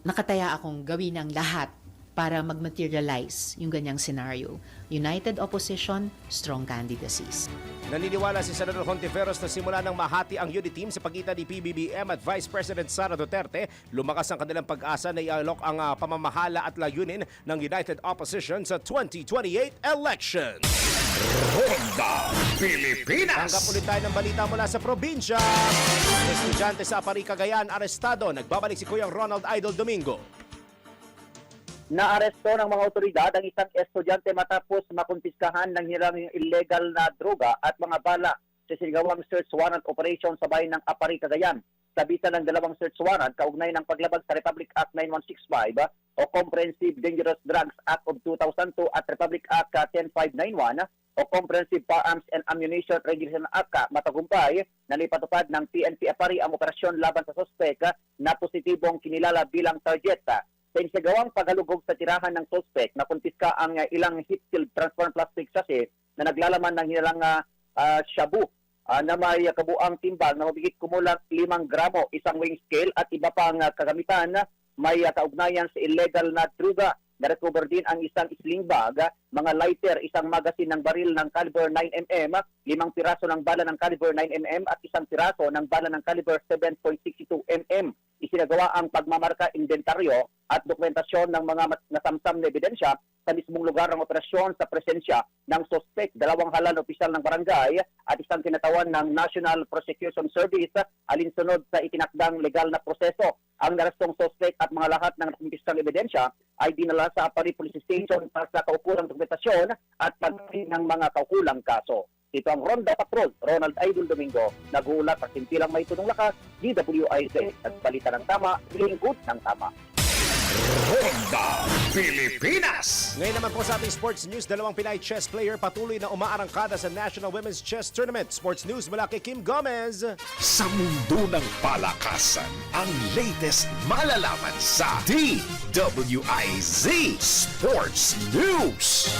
Nakataya akong gawin ang lahat para mag-materialize yung ganyang scenario. United Opposition, strong candidacies. Naniniwala si Senator Hontiveros na simula ng mahati ang unity team sa pagitan ni PBBM at Vice President Sara Duterte, lumakas ang kanilang pag-asa na ialok ang pamamahala at layunin ng United Opposition sa 2028 elections. Ronda Pilipinas. Tanggap ulit tayo ng balita mula sa probinsya. Estudyante sa Apari, Cagayan, arestado. Nagbabalik si Kuyang Ronald Idol Domingo. Naaresto ng mga otoridad ang isang estudyante matapos makumpiskahan ng nilang illegal na droga at mga bala sa sinigawang search warrant operation sa bayan ng Apari, Cagayan. Kabitan ng dalawang search warrant kaugnay ng paglabag sa Republic Act 9165 o Comprehensive Dangerous Drugs Act of 2002 at Republic Act 10591 o Comprehensive Firearms and Ammunition Regulation Act. Matagumpay na lipatupad ng PNP Apari ang operasyon laban sa sospek na positibong kinilala bilang target. Sa insagawang paghalugog sa tirahan ng suspect, nakumpiska ang ilang heat-sealed transparent plastic sachet na naglalaman ng hinalang shabu na may kabuang timbang na mabigit kumulang 5 gramo, isang weighing scale at iba pang kagamitan may kaugnayan sa illegal na droga. Na-recover din ang isang sling bag, mga lighter, isang magasin ng baril ng caliber 9mm, 5 piraso ng bala ng caliber 9mm at isang piraso ng bala ng caliber 7.62mm. Isinagawa ang pagmamarka, inventaryo at dokumentasyon ng mga nasamsam na ebidensya sa mismong lugar ng operasyon sa presensya ng suspect, 2 halal opisyal ng barangay at isang kinatawan ng National Prosecution Service alinsunod sa itinakdang legal na proseso. Ang narestong suspect at mga lahat ng nakumpiskang ebidensya ay dinala sa Apari Police Station para sa kaukulang dokumentasyon at pagpili ng mga kaukulang kaso. Ito ang Ronda Patrol, Ronald Idol Domingo, nag-uulat sa simpilang may tunong lakas, DWIZ, at balita ng tama, lingkod ng tama. Ronda Pilipinas. Ngayon naman po sa ating sports news, 2 Pinay chess player patuloy na umaarangkada sa National Women's Chess Tournament. Sports news mula kay Kim Gomez. Sa mundo ng palakasan, ang latest malalaman sa DWIZ Sports News.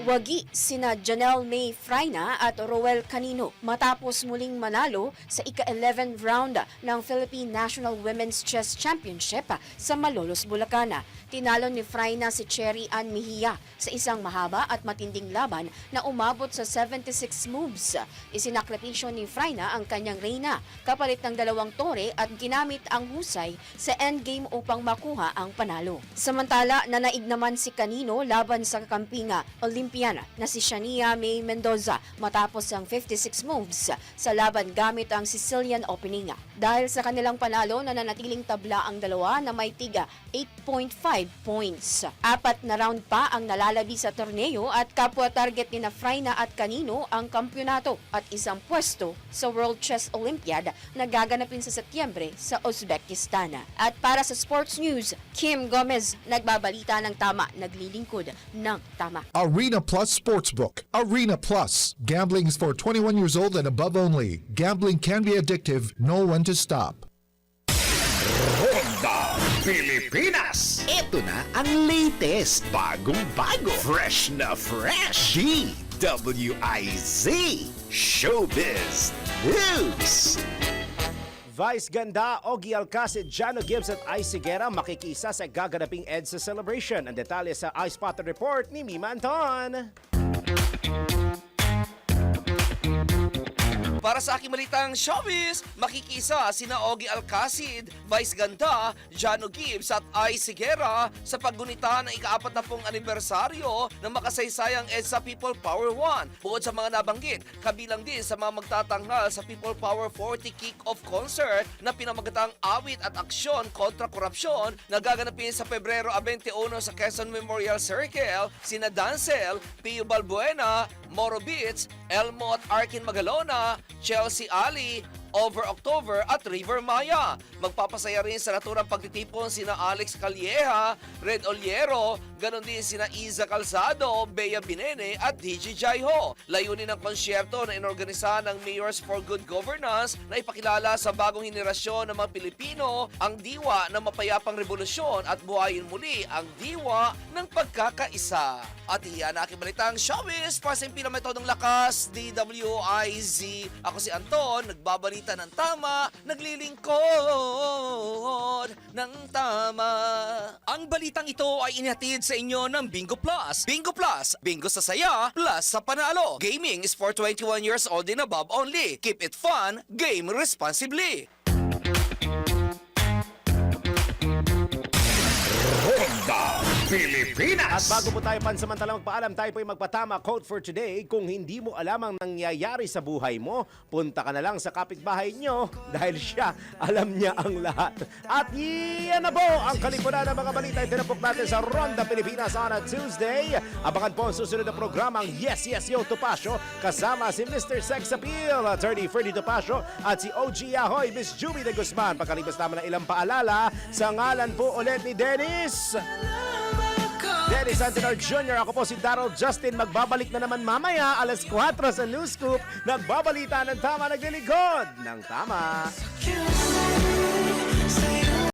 Wagi sina Janelle May Fraina at Roel Canino matapos muling manalo sa ika-11 round ng Philippine National Women's Chess Championship sa Malolos, Bulacan. Tinalo ni Fraina si Cherry Ann Mejia sa isang mahaba at matinding laban na umabot sa 76 moves. Isinakripisyo ni Fraina ang kanyang reyna kapalit ng 2 tore at ginamit ang husay sa endgame upang makuha ang panalo. Samantala, nanaig naman si Canino laban sa kakampinga Olympia Olympian na si Shania May Mendoza matapos ang 56 moves sa laban gamit ang Sicilian Opening. Dahil sa kanilang panalo, nananatiling tabla ang dalawa na may tiga 8.5 points. 4 na round pa ang nalalabi sa torneo at kapwa target ni Fraina at Canino ang kampyonato at isang pwesto sa World Chess Olympiad na gaganapin sa Setyembre sa Uzbekistan. At para sa sports news, Kim Gomez nagbabalita ng tama, naglilingkod ng tama. Arena Plus Sportsbook. Arena Plus. Gambling is for 21 years old and above only. Gambling can be addictive. Know when to stop. Ronda Pilipinas. Ito na ang latest, bagong-bago, fresh na fresh. DWIZ Showbiz News. Vice Ganda, Ogie Alcacid, Jano Gibbs at Ice Higuera makikisa sa gaganaping EDSA celebration. Ang detalye sa iSpotter Report ni Mima Anton. Para sa aking malitang showbiz, makikisa sina Ogie Alcacid, Vice Ganda, Jano Gibbs at Ice Higuera sa paggunita ng ika-40 anibersaryo ng makasaysayang EDSA People Power 1. Bukod sa mga nabanggit, kabilang din sa mga magtatanghal sa People Power 40 Kick-Off Concert na pinamagatang awit at aksyon kontra korupsyon na gaganapin sa Pebrero 21 sa Quezon Memorial Circle, sina Dancel, Pio Balbuena, Moro Beats, Elmo at Arkin Magalona, Chelsea Ali, Over October at River Maya. Magpapasaya rin sa naturang pagtitipon sina Alex Calleja, Red Oliero, ganon din sina Iza Calzado, Bea Binene at DJ Jaiho. Layunin ng konsyerto na inorganisa ng Mayors for Good Governance na ipakilala sa bagong henerasyon ng mga Pilipino ang diwa ng mapayapang revolusyon at buhayin muli ang diwa ng pagkakaisa. At iyan ang aking balitang showbiz para sa impinametodong lakas, DWIZ. Ako si Anton, nagbabalita ng tama, naglilingkod ng tama. Ang balitang ito ay inihatid sa inyo ng Bingo Plus. Bingo Plus, bingo sa saya, plus sa panalo. Gaming is for 21 years old and above only. Keep it fun, game responsibly. Ronda Pilipinas. At bago po tayo pansamantala magpaalam, tayo po yung magpatama quote for today. Kung hindi mo alam ang nangyayari sa buhay mo, punta ka na lang sa kapitbahay nyo dahil siya, alam niya ang lahat. At yan na po ang kalipunan ng mga balita yung tinapok natin sa Ronda Pilipinas on a Tuesday. Abangan po ang susunod na programang Yes, Yes, Yo Topacio kasama si Mr. Sex Appeal, Attorney Ferdy Topacio at si OG Ahoy, Miss Juby de Guzman. Pagkalipas naman ng ilang paalala, sa ngalan po ulit ni Dennis Antenor Jr. Ako po si Darrell Justin. Magbabalik na naman mamaya alas 4 sa News Scoop. Nagbabalita ng tama, naglilingkod ng tama.